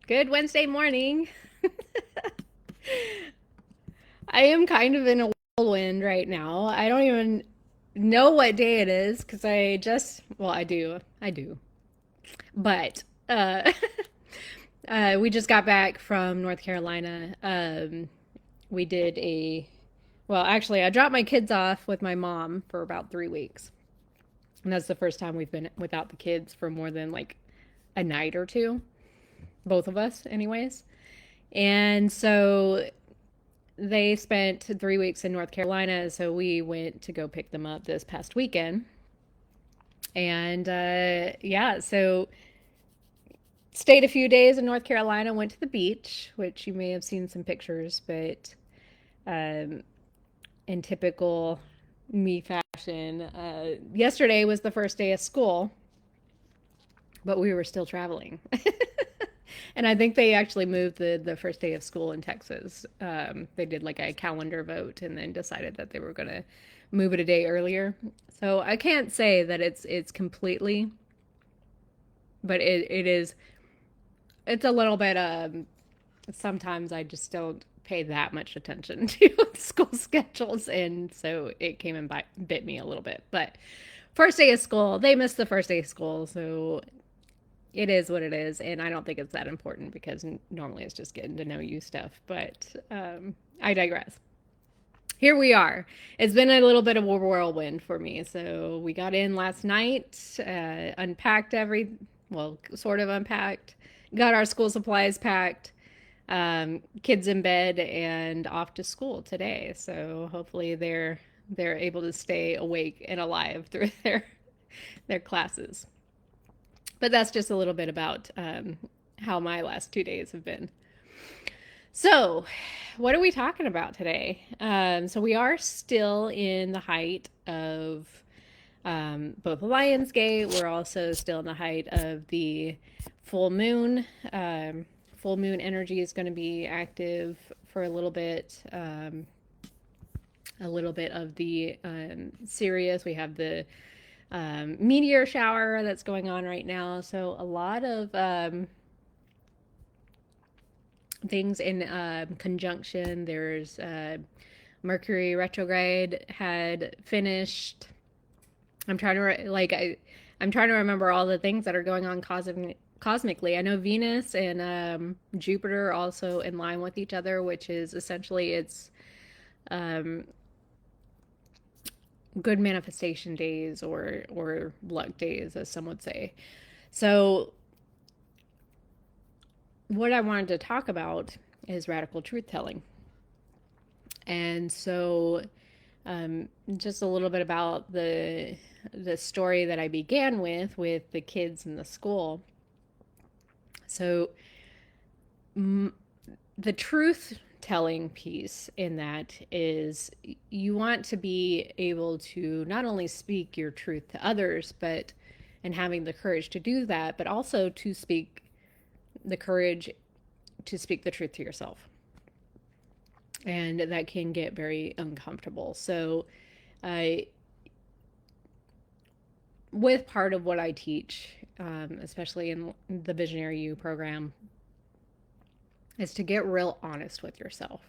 Good Wednesday morning. I am kind of in a whirlwind right now. I don't even know what day it is because well, I do. But we just got back from North Carolina. We did well, actually, I dropped my kids off with my mom for about 3 weeks. And that's the first time we've been without the kids for more than like a night or two, both of us, anyways. And so they spent 3 weeks in North Carolina, so we went to go pick them up this past weekend. And yeah, so stayed a few days in North Carolina, went to the beach, which you may have seen some pictures, but um, in typical me fashion, yesterday was the first day of school, but we were still traveling. And I think they actually moved the first day of school in Texas. They did like a calendar vote and then decided that they were going to move it a day earlier. So I can't say that it's completely, but it is it's a little bit sometimes I just don't pay that much attention to school schedules, and so it came and bit me a little bit. But first day of school, they missed the first day of school, so it is what it is, and I don't think it's that important because normally it's just getting to know you stuff. But I digress. Here we are. It's been a little bit of a whirlwind for me. So we got in last night, unpacked well, sort of unpacked, got our school supplies packed, kids in bed, and off to school today. So hopefully they're able to stay awake and alive through their classes. But that's just a little bit about how my last 2 days have been. So, what are we talking about today? So we are still in the height of both Lionsgate. We're also still in the height of the full moon. Full moon energy is going to be active for a little bit of the Sirius. We have the meteor shower that's going on right now. So a lot of things in conjunction. There's Mercury retrograde had finished. I'm trying to I'm trying to remember all the things that are going on cosmically. I know Venus and Jupiter are also in line with each other, which is essentially it's um, good manifestation days or luck days, as some would say. So what I wanted to talk about is radical truth telling. And so just a little bit about the story that I began with the kids in the school. So the truth telling piece in that is you want to be able to not only speak your truth to others, but and having the courage to do that, but also to speak the courage to speak the truth to yourself. And that can get very uncomfortable. So, I, with part of what I teach, especially in the Visionary You program, is to get real honest with yourself.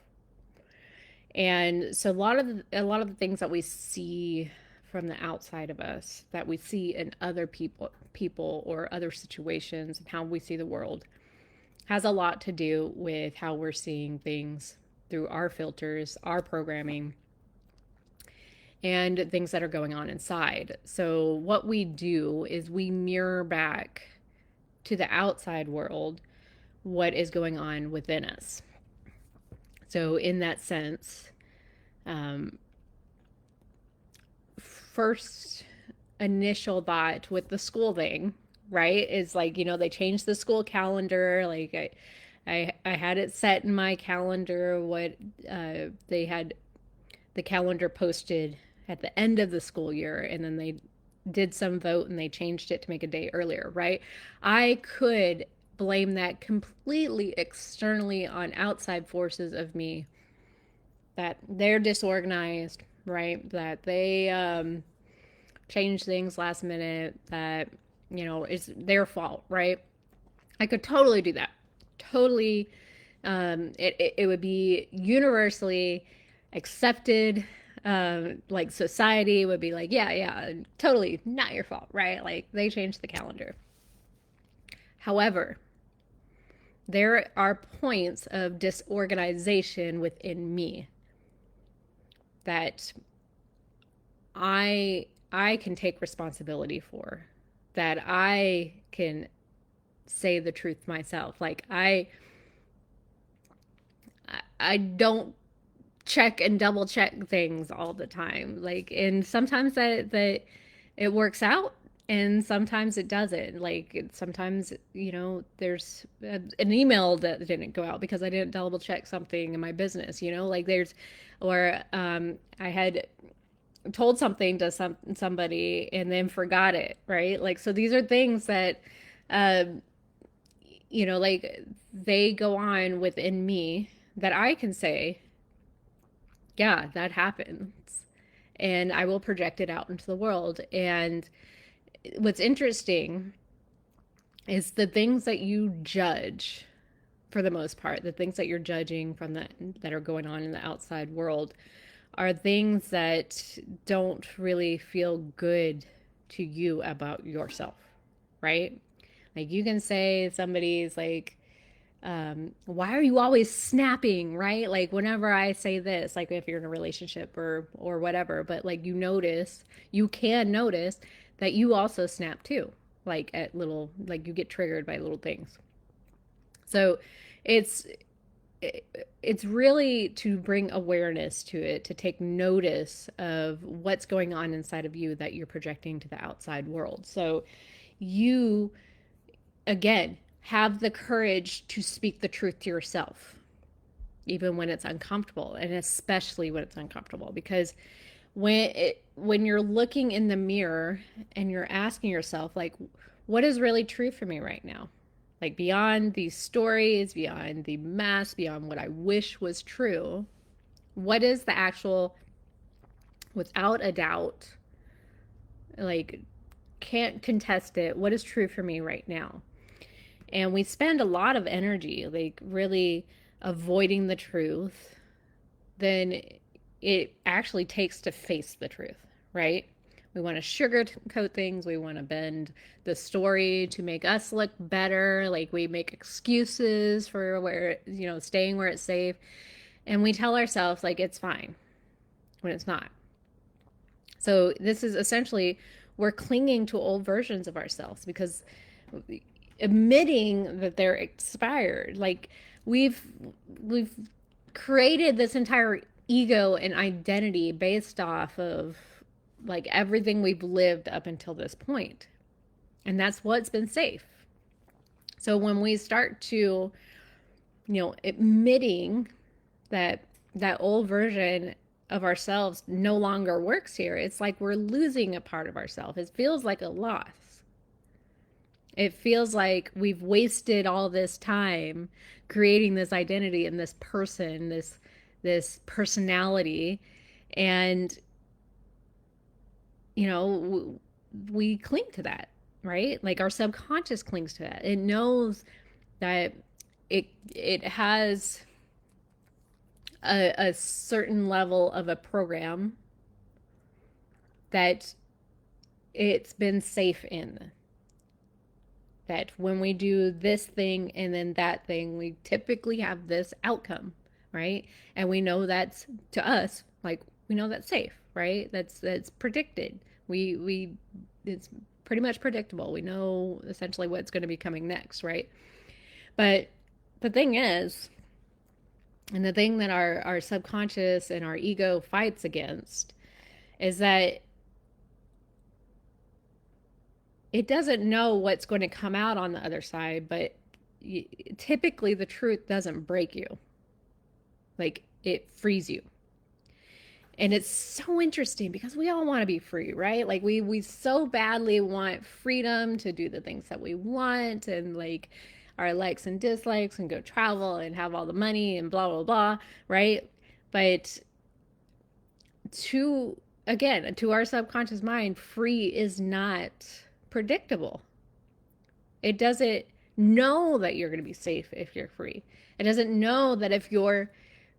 And so a lot of the things that we see from the outside of us, that we see in other people or other situations, and how we see the world, has a lot to do with how we're seeing things through our filters, our programming, and things that are going on inside. So, what we do is we mirror back to the outside world what is going on within us. So, in that sense, um, first initial thought with the school thing, right, is like, they changed the school calendar. Like, I had it set in my calendar what they had the calendar posted at the end of the school year, and then they did some vote and they changed it to make a day earlier, right? I could blame that completely externally on outside forces of me, that they're disorganized, right? That they change things last minute, that it's their fault, right? I could totally do that. totally, it would be universally accepted. Like society would be like, yeah, yeah, totally not your fault, right? Like they changed the calendar. However, there are points of disorganization within me that I can take responsibility for, that I can say the truth myself. Like I don't check and double check things all the time. Like, and sometimes that it works out and sometimes it doesn't. Like sometimes, there's an email that didn't go out because I didn't double check something in my business, like there's, or I had told something to somebody and then forgot it, right? Like, so these are things that, um, like they go on within me that I can say, yeah, that happens. And I will project it out into the world. And what's interesting is the things that you judge, for the most part, the things that you're judging from that are going on in the outside world are things that don't really feel good to you about yourself, right? Like you can say somebody's like, why are you always snapping, right? Like whenever I say this, like if you're in a relationship or whatever, but like you can notice that you also snap too, like at little, like you get triggered by little things. So it's it's really to bring awareness to it, to take notice of what's going on inside of you that you're projecting to the outside world. So you, again, have the courage to speak the truth to yourself, even when it's uncomfortable, and especially when it's uncomfortable, because when you're looking in the mirror and you're asking yourself, like, what is really true for me right now? Like beyond these stories, beyond the mess, beyond what I wish was true, what is the actual, without a doubt, like, can't contest it, what is true for me right now? And we spend a lot of energy, like, really avoiding the truth than it actually takes to face the truth, right? We want to sugarcoat things. We want to bend the story to make us look better. Like we make excuses for where, staying where it's safe. And we tell ourselves, like, it's fine when it's not. So this is essentially, we're clinging to old versions of ourselves because admitting that they're expired, like we've we've created this entire ego and identity based off of like everything we've lived up until this point. And that's what's been safe. So when we start to, admitting that that old version of ourselves no longer works here, it's like we're losing a part of ourselves. It feels like a loss. It feels like we've wasted all this time creating this identity and this person, this personality, and we cling to that, right? Like our subconscious clings to that. It knows that it has a certain level of a program that it's been safe in. That when we do this thing and then that thing, we typically have this outcome, right? And we know that's, to us, like we know that's safe, right? That's predicted. We it's pretty much predictable. We know essentially what's going to be coming next, right? But the thing is, and the thing that our subconscious and our ego fights against is that it doesn't know what's going to come out on the other side, but typically the truth doesn't break you. Like it frees you. And it's so interesting because we all want to be free, right? Like we so badly want freedom to do the things that we want and like our likes and dislikes and go travel and have all the money and blah blah blah, right? But to again, to our subconscious mind, free is not predictable. It doesn't know that you're going to be safe if you're free. It doesn't know that if you're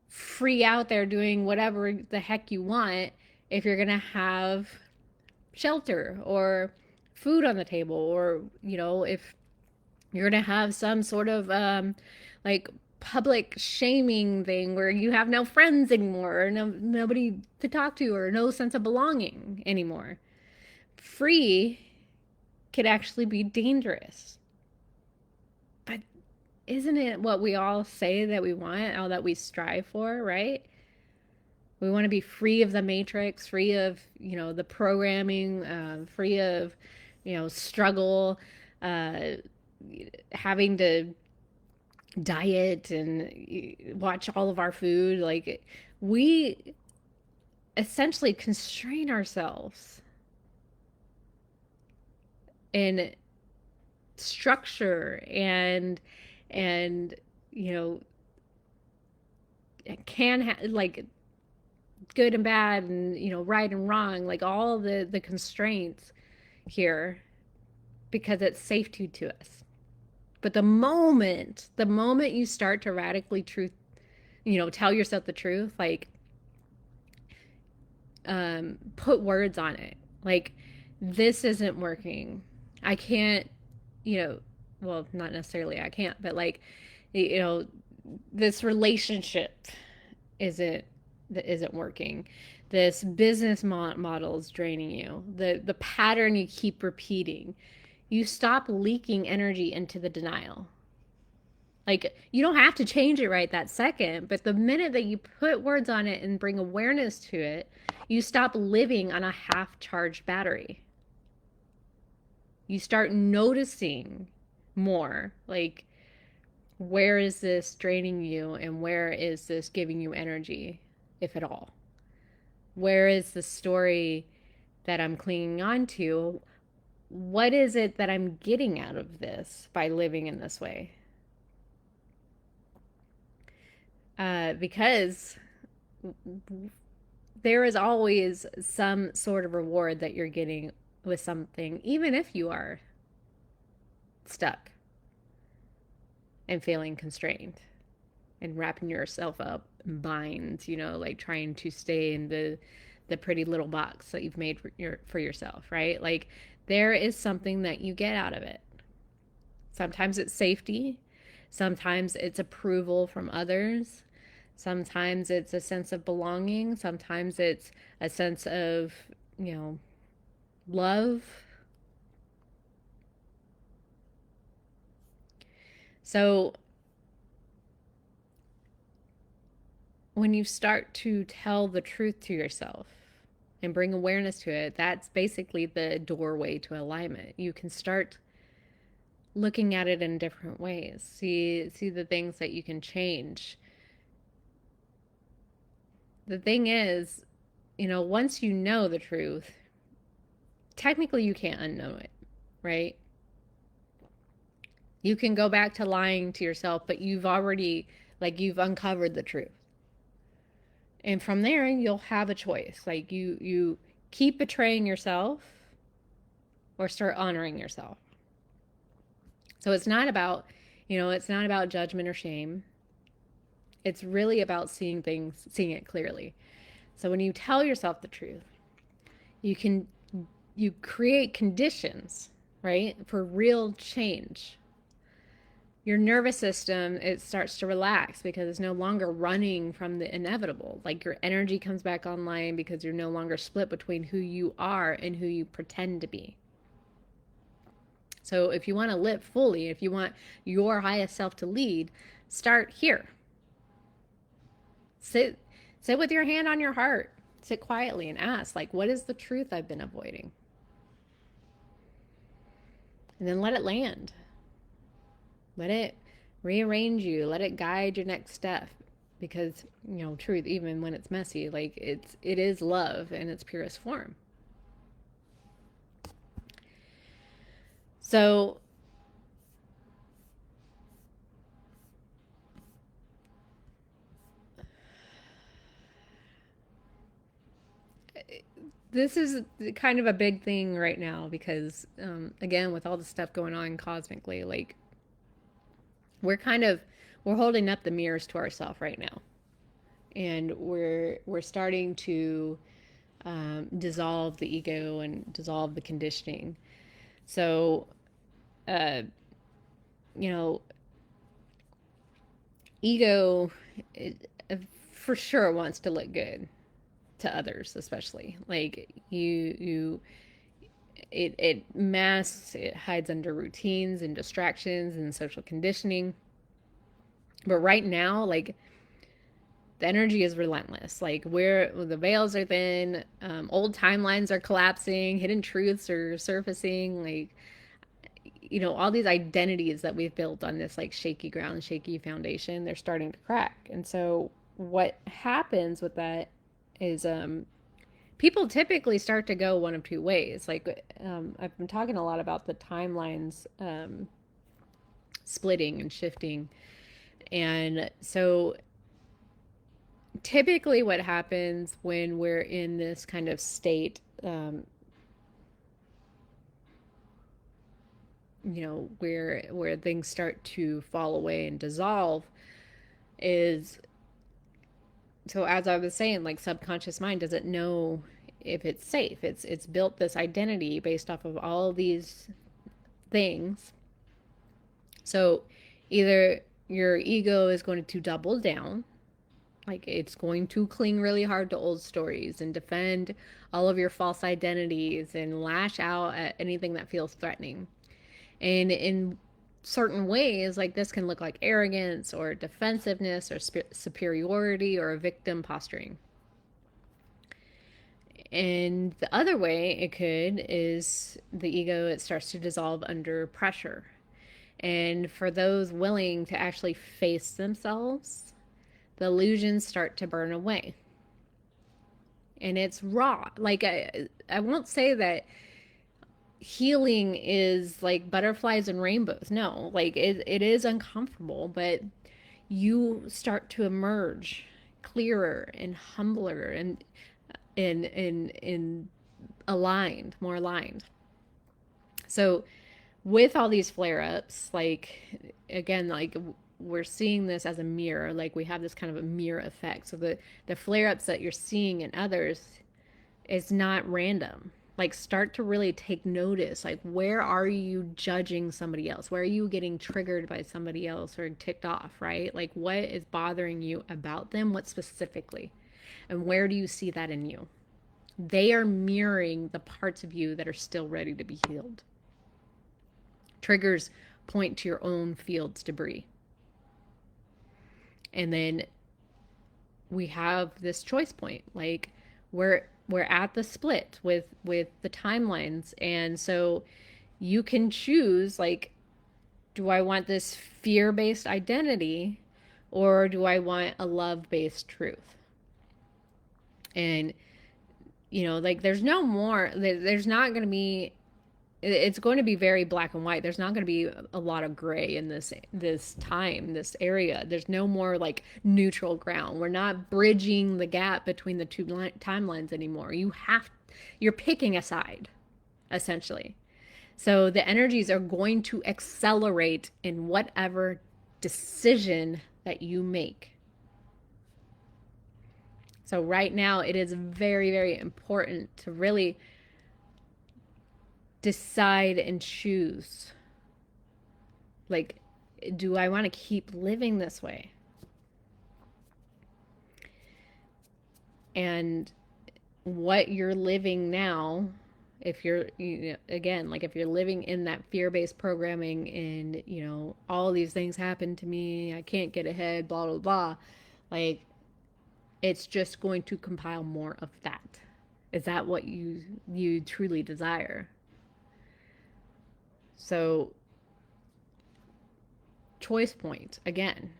free out there doing whatever the heck you want, if you're going to have shelter or food on the table, or, if you're going to have some sort of like public shaming thing where you have no friends anymore, or nobody to talk to, or no sense of belonging anymore. Free could actually be dangerous. But isn't it what we all say that we want, all that we strive for, right? We want to be free of the matrix, free of, the programming, free of, struggle, uh, having to diet and watch all of our food. Like, we essentially constrain ourselves in structure and you know like good and bad, and right and wrong, like all the constraints here, because it's safety to us. But the moment you start to radically tell yourself the truth, like put words on it, like, this isn't working, I can't, well, not necessarily I can't, but like, you know this relationship isn't isn't working, this business model is draining you, the pattern you keep repeating, you stop leaking energy into the denial. Like, you don't have to change it right that second, but the minute that you put words on it and bring awareness to it, you stop living on a half charged battery. You start noticing more, like, where is this draining you and where is this giving you energy, if at all? Where is the story that I'm clinging on to? What is it that I'm getting out of this by living in this way? Because there is always some sort of reward that you're getting with something, even if you are stuck and feeling constrained and wrapping yourself up in binds, like trying to stay in the pretty little box that you've made for yourself, right? Like, there is something that you get out of it. Sometimes it's safety, sometimes it's approval from others, sometimes it's a sense of belonging, sometimes it's a sense of, love. So when you start to tell the truth to yourself and bring awareness to it, that's basically the doorway to alignment. You can start looking at it in different ways. See the things that you can change. The thing is, once you know the truth, technically you can't unknow it, right? You can go back to lying to yourself, but you've uncovered the truth. And from there, you'll have a choice. Like, you keep betraying yourself or start honoring yourself. So it's not about, it's not about judgment or shame. It's really about seeing it clearly. So when you tell yourself the truth, you create conditions, right, for real change. Your nervous system, it starts to relax because it's no longer running from the inevitable. Like, your energy comes back online because you're no longer split between who you are and who you pretend to be. So if you want to live fully, if you want your highest self to lead, start here. Sit with your hand on your heart. Sit quietly and ask, like, what is the truth I've been avoiding? And then let it land. Let it rearrange you. Let it guide your next step. Because, truth, even when it's messy, like, it is love in its purest form. So this is kind of a big thing right now because, again, with all the stuff going on cosmically, like, we're kind of we're holding up the mirrors to ourselves right now, and we're starting to dissolve the ego and dissolve the conditioning. So, uh, you know, ego it, for sure wants to look good to others, especially like you it masks, it hides under routines and distractions and social conditioning. But right now, like, the energy is relentless. Like, where the veils are thin, old timelines are collapsing, hidden truths are surfacing. Like, all these identities that we've built on this like shaky ground, shaky foundation, they're starting to crack. And so, what happens with that is people typically start to go one of two ways. Like, I've been talking a lot about the timelines splitting and shifting. And so typically what happens when we're in this kind of state, where things start to fall away and dissolve, is, so as I was saying, like, subconscious mind doesn't know if it's safe. It's built this identity based off of all these things. So either your ego is going to double down, like it's going to cling really hard to old stories and defend all of your false identities and lash out at anything that feels threatening. And in certain ways, like, this can look like arrogance or defensiveness or superiority or victim posturing. And the other way it could is the ego, it starts to dissolve under pressure. And for those willing to actually face themselves, the illusions start to burn away. And it's raw. Like, I won't say that healing is like butterflies and rainbows. No, like, it is uncomfortable, but you start to emerge clearer and humbler and aligned, more aligned. So with all these flare ups, like, again, like, we're seeing this as a mirror. Like, we have this kind of a mirror effect. So the flare ups that you're seeing in others is not random. Like, start to really take notice. Like, where are you judging somebody else? Where are you getting triggered by somebody else or ticked off, right? Like, what is bothering you about them? What specifically? And where do you see that in you? They are mirroring the parts of you that are still ready to be healed. Triggers point to your own field's debris. And then we have this choice point. Like, we're at the split with the timelines. And so you can choose, like, do I want this fear-based identity, or do I want a love-based truth? And like, there's no more, there's not going to be, it's going to be very black and white. There's not going to be a lot of gray in this time, this area. There's no more like neutral ground. We're not bridging the gap between the two timelines anymore. You're picking a side, essentially. So the energies are going to accelerate in whatever decision that you make. So right now, it is very, very important to really decide and choose. Like, do I want to keep living this way? And what you're living now, if you're, again, like, if you're living in that fear-based programming and, all these things happen to me, I can't get ahead, blah, blah, blah, like, it's just going to compile more of that. Is that what you truly desire? So, choice point again.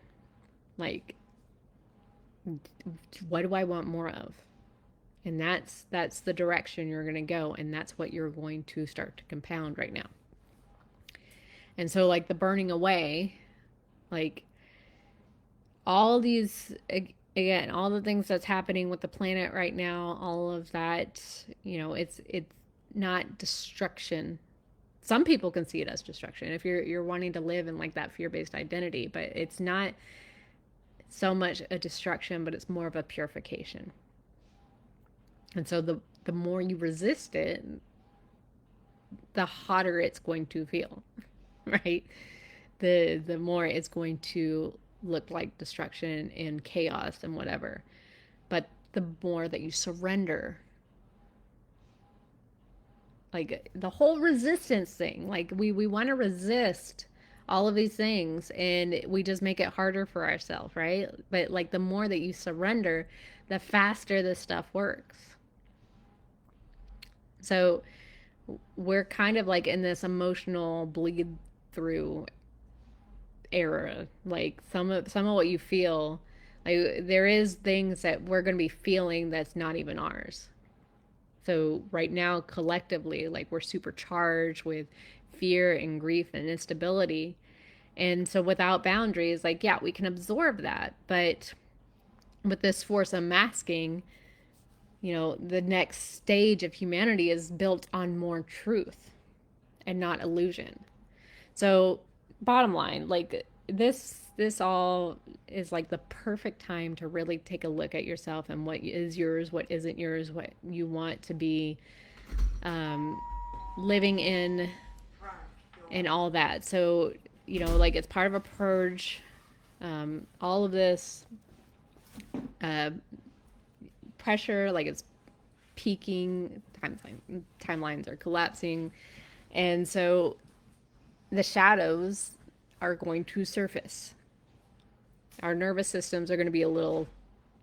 Like, what do I want more of? And that's the direction you're going to go, and that's what you're going to start to compound right now. And so, like, the burning away, like, all these, again, all the things that's happening with the planet right now, all of that, it's not destruction. some people can see it as destruction if you're wanting to live in like that fear-based identity, but it's not so much a destruction, but it's more of a purification. And so the more you resist it, the hotter it's going to feel, right? The more it's going to look like destruction and chaos and whatever. But the more that you surrender, like the whole resistance thing, like we want to resist all of these things and we just make it harder for ourselves, right? But like the more that you surrender, the faster this stuff works. So we're kind of like in this emotional bleed through era. Like some of what you feel, like there is things that we're going to be feeling that's not even ours. So right now collectively, like we're supercharged with fear and grief and instability. And so without boundaries, like yeah, we can absorb that, but with this force unmasking, the next stage of humanity is built on more truth and not illusion. So, bottom line, like this all is like the perfect time to really take a look at yourself and what is yours, what isn't yours, what you want to be um, living in, and all that. So, like it's part of a purge. All of this uh, pressure, like it's peaking, timelines are collapsing, and so the shadows are going to surface. Our nervous systems are going to be a little,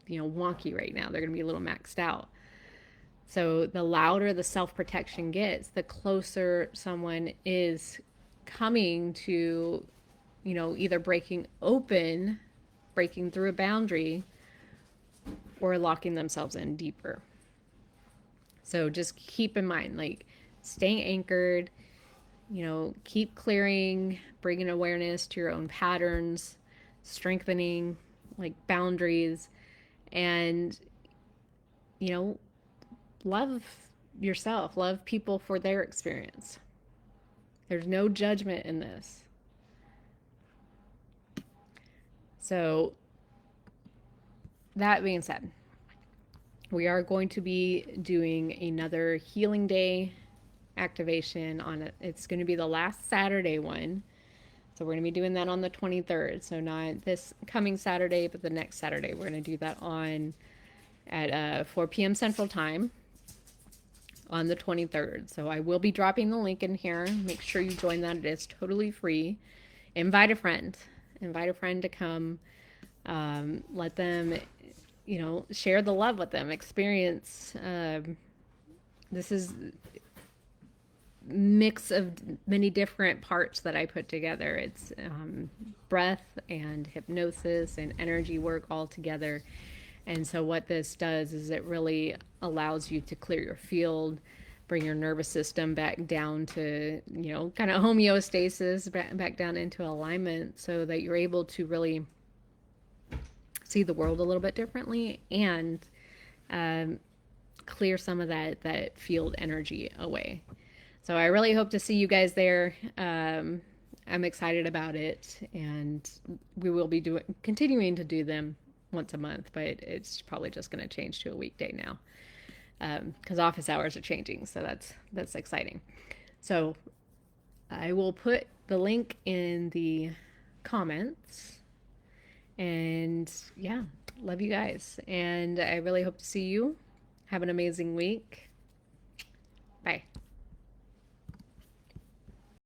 wonky right now. They're going to be a little maxed out. So the louder the self protection gets, the closer someone is coming to, either breaking through a boundary, or locking themselves in deeper. So just keep in mind, like staying anchored, keep clearing, bringing awareness to your own patterns, strengthening like boundaries, and, love yourself, love people for their experience. There's no judgment in this. So, that being said, we are going to be doing another healing day activation on it. It's going to be the last Saturday one. So we're going to be doing that on the 23rd. So not this coming Saturday, but the next Saturday. We're going to do that on at 4 p.m. Central Time on the 23rd. So I will be dropping the link in here. Make sure you join that. It is totally free. Invite a friend. Invite a friend to come. Let them, share the love with them. Experience. This is mix of many different parts that I put together. It's breath and hypnosis and energy work all together. And so what this does is it really allows you to clear your field, bring your nervous system back down to, kind of homeostasis, back down into alignment, so that you're able to really see the world a little bit differently and clear some of that field energy away. So I really hope to see you guys there. I'm excited about it, and we will be continuing to do them once a month, but it's probably just going to change to a weekday now because office hours are changing. So that's exciting. So I will put the link in the comments, and yeah, love you guys, and I really hope to see you. Have an amazing week. Bye.